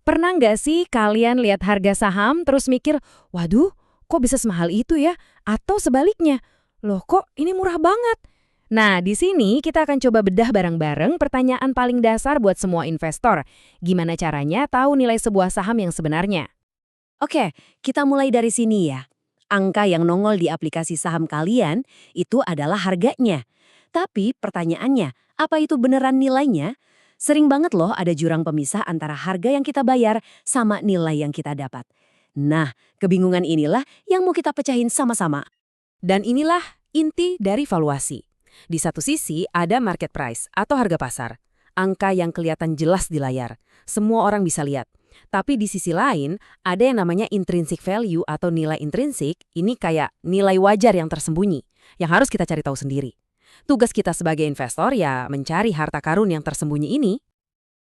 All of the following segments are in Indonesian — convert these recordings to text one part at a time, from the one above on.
Pernah nggak sih kalian lihat harga saham terus mikir, waduh, kok bisa semahal itu ya? Atau sebaliknya, loh kok ini murah banget? Nah, di sini kita akan coba bedah bareng-bareng pertanyaan paling dasar buat semua investor. Gimana caranya tahu nilai sebuah saham yang sebenarnya? Oke, kita mulai dari sini ya. Angka yang nongol di aplikasi saham kalian itu adalah harganya. Tapi pertanyaannya, apa itu beneran nilainya? Sering banget loh ada jurang pemisah antara harga yang kita bayar sama nilai yang kita dapat. Nah, kebingungan inilah yang mau kita pecahin sama-sama. Dan inilah inti dari valuasi. Di satu sisi ada market price atau harga pasar. Angka yang kelihatan jelas di layar. Semua orang bisa lihat. Tapi di sisi lain, ada yang namanya intrinsic value atau nilai intrinsik. Ini kayak nilai wajar yang tersembunyi, yang harus kita cari tahu sendiri. Tugas kita sebagai investor ya mencari harta karun yang tersembunyi ini.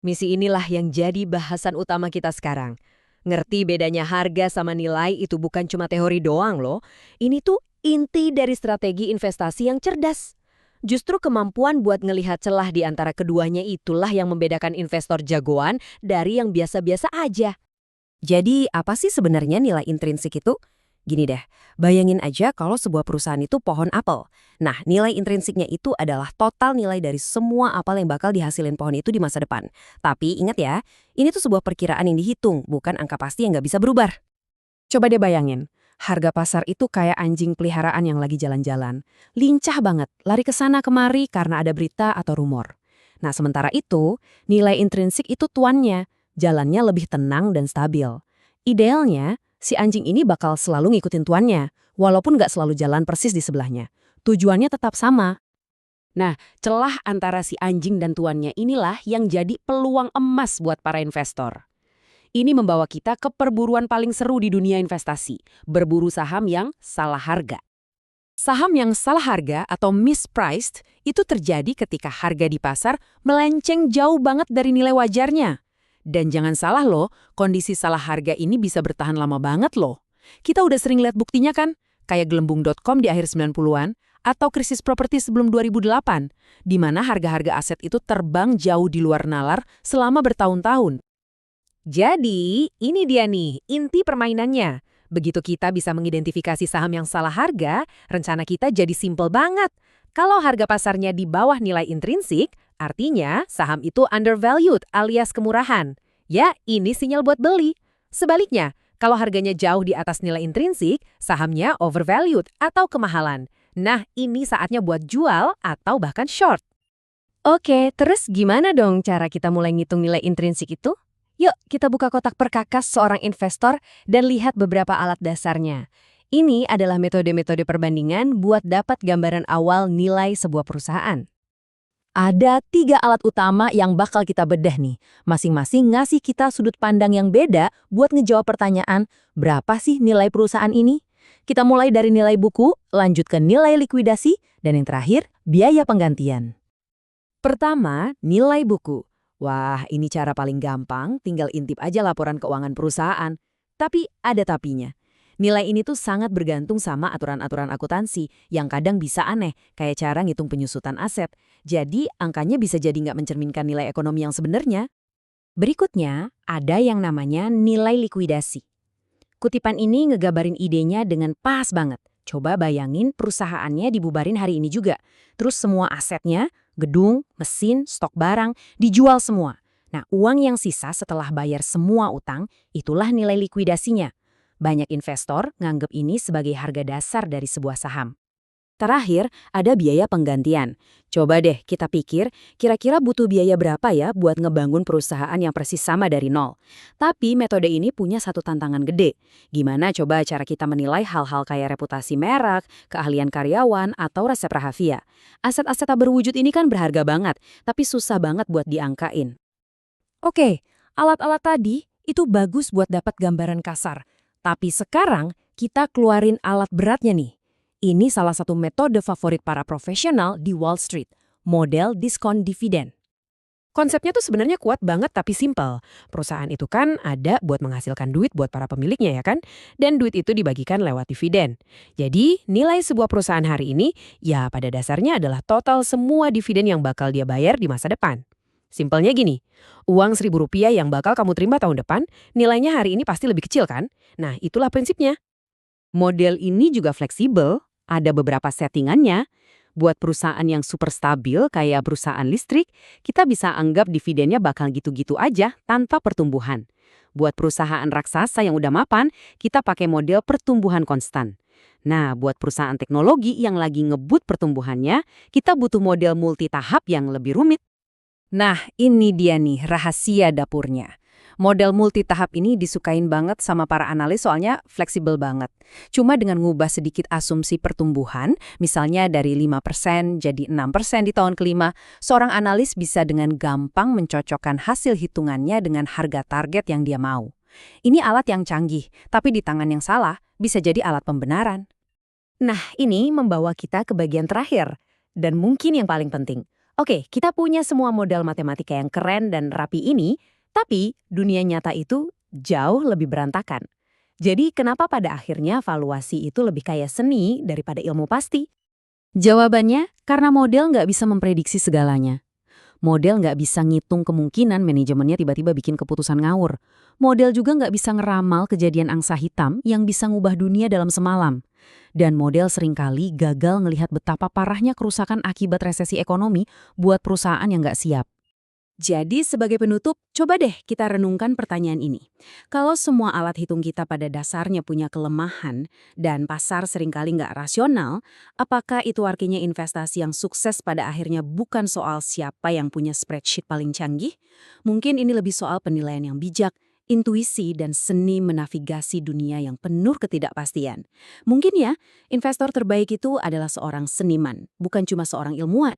Misi inilah yang jadi bahasan utama kita sekarang. Ngerti bedanya harga sama nilai itu bukan cuma teori doang loh. Ini tuh inti dari strategi investasi yang cerdas. Justru kemampuan buat ngelihat celah di antara keduanya itulah yang membedakan investor jagoan dari yang biasa-biasa aja. Jadi apa sih sebenarnya nilai intrinsik itu? Gini deh, bayangin aja kalau sebuah perusahaan itu pohon apel. Nah, nilai intrinsiknya itu adalah total nilai dari semua apel yang bakal dihasilin pohon itu di masa depan. Tapi ingat ya, ini tuh sebuah perkiraan yang dihitung, bukan angka pasti yang nggak bisa berubah. Coba deh bayangin, harga pasar itu kayak anjing peliharaan yang lagi jalan-jalan. Lincah banget, lari ke sana kemari karena ada berita atau rumor. Nah, sementara itu, nilai intrinsik itu tuannya, jalannya lebih tenang dan stabil. Idealnya, si anjing ini bakal selalu ngikutin tuannya, walaupun nggak selalu jalan persis di sebelahnya. Tujuannya tetap sama. Nah, celah antara si anjing dan tuannya inilah yang jadi peluang emas buat para investor. Ini membawa kita ke perburuan paling seru di dunia investasi, berburu saham yang salah harga. Saham yang salah harga atau mispriced itu terjadi ketika harga di pasar melenceng jauh banget dari nilai wajarnya. Dan jangan salah loh, kondisi salah harga ini bisa bertahan lama banget loh. Kita udah sering lihat buktinya kan? Kayak gelembung.com di akhir 90-an, atau krisis properti sebelum 2008, di mana harga-harga aset itu terbang jauh di luar nalar selama bertahun-tahun. Jadi, ini dia nih, inti permainannya. Begitu kita bisa mengidentifikasi saham yang salah harga, rencana kita jadi simpel banget. Kalau harga pasarnya di bawah nilai intrinsik, artinya saham itu undervalued alias kemurahan. Ya, ini sinyal buat beli. Sebaliknya, kalau harganya jauh di atas nilai intrinsik, sahamnya overvalued atau kemahalan. Nah, ini saatnya buat jual atau bahkan short. Oke, terus gimana dong cara kita mulai ngitung nilai intrinsik itu? Yuk, kita buka kotak perkakas seorang investor dan lihat beberapa alat dasarnya. Ini adalah metode-metode perbandingan buat dapat gambaran awal nilai sebuah perusahaan. Ada 3 alat utama yang bakal kita bedah nih. Masing-masing ngasih kita sudut pandang yang beda buat ngejawab pertanyaan, berapa sih nilai perusahaan ini? Kita mulai dari nilai buku, lanjut ke nilai likuidasi, dan yang terakhir, biaya penggantian. Pertama, nilai buku. Wah, ini cara paling gampang, tinggal intip aja laporan keuangan perusahaan. Tapi ada tapinya. Nilai ini tuh sangat bergantung sama aturan-aturan akuntansi yang kadang bisa aneh, kayak cara ngitung penyusutan aset. Jadi, angkanya bisa jadi nggak mencerminkan nilai ekonomi yang sebenarnya. Berikutnya, ada yang namanya nilai likuidasi. Kutipan ini ngegabarin idenya dengan pas banget. Coba bayangin perusahaannya dibubarin hari ini juga. Terus semua asetnya, gedung, mesin, stok barang, dijual semua. Nah, uang yang sisa setelah bayar semua utang, itulah nilai likuidasinya. Banyak investor nganggep ini sebagai harga dasar dari sebuah saham. Terakhir, ada biaya penggantian. Coba deh kita pikir, kira-kira butuh biaya berapa ya buat ngebangun perusahaan yang persis sama dari nol. Tapi metode ini punya satu tantangan gede. Gimana coba cara kita menilai hal-hal kayak reputasi merek, keahlian karyawan, atau resep rahasia? Aset-aset tak berwujud ini kan berharga banget, tapi susah banget buat diangkain. Oke, alat-alat tadi itu bagus buat dapat gambaran kasar. Tapi sekarang kita keluarin alat beratnya nih. Ini salah satu metode favorit para profesional di Wall Street, model diskon dividen. Konsepnya tuh sebenarnya kuat banget tapi simpel. Perusahaan itu kan ada buat menghasilkan duit buat para pemiliknya ya kan? Dan duit itu dibagikan lewat dividen. Jadi nilai sebuah perusahaan hari ini ya pada dasarnya adalah total semua dividen yang bakal dia bayar di masa depan. Simpelnya gini, uang Rp1.000 yang bakal kamu terima tahun depan, nilainya hari ini pasti lebih kecil kan? Nah, itulah prinsipnya. Model ini juga fleksibel, ada beberapa settingannya. Buat perusahaan yang super stabil kayak perusahaan listrik, kita bisa anggap dividennya bakal gitu-gitu aja tanpa pertumbuhan. Buat perusahaan raksasa yang udah mapan, kita pakai model pertumbuhan konstan. Nah, buat perusahaan teknologi yang lagi ngebut pertumbuhannya, kita butuh model multitahap yang lebih rumit. Nah, ini dia nih rahasia dapurnya. Model multitahap ini disukain banget sama para analis soalnya fleksibel banget. Cuma dengan ngubah sedikit asumsi pertumbuhan, misalnya dari 5% jadi 6% di tahun kelima, seorang analis bisa dengan gampang mencocokkan hasil hitungannya dengan harga target yang dia mau. Ini alat yang canggih, tapi di tangan yang salah bisa jadi alat pembenaran. Nah, ini membawa kita ke bagian terakhir. Dan mungkin yang paling penting. Oke, kita punya semua model matematika yang keren dan rapi ini, tapi dunia nyata itu jauh lebih berantakan. Jadi kenapa pada akhirnya valuasi itu lebih kayak seni daripada ilmu pasti? Jawabannya, karena model nggak bisa memprediksi segalanya. Model nggak bisa ngitung kemungkinan manajemennya tiba-tiba bikin keputusan ngawur. Model juga nggak bisa ngeramal kejadian angsa hitam yang bisa ngubah dunia dalam semalam. Dan model seringkali gagal ngelihat betapa parahnya kerusakan akibat resesi ekonomi buat perusahaan yang nggak siap. Jadi sebagai penutup, coba deh kita renungkan pertanyaan ini. Kalau semua alat hitung kita pada dasarnya punya kelemahan dan pasar seringkali nggak rasional, apakah itu artinya investasi yang sukses pada akhirnya bukan soal siapa yang punya spreadsheet paling canggih? Mungkin ini lebih soal penilaian yang bijak, intuisi, dan seni menavigasi dunia yang penuh ketidakpastian. Mungkin ya, investor terbaik itu adalah seorang seniman, bukan cuma seorang ilmuwan.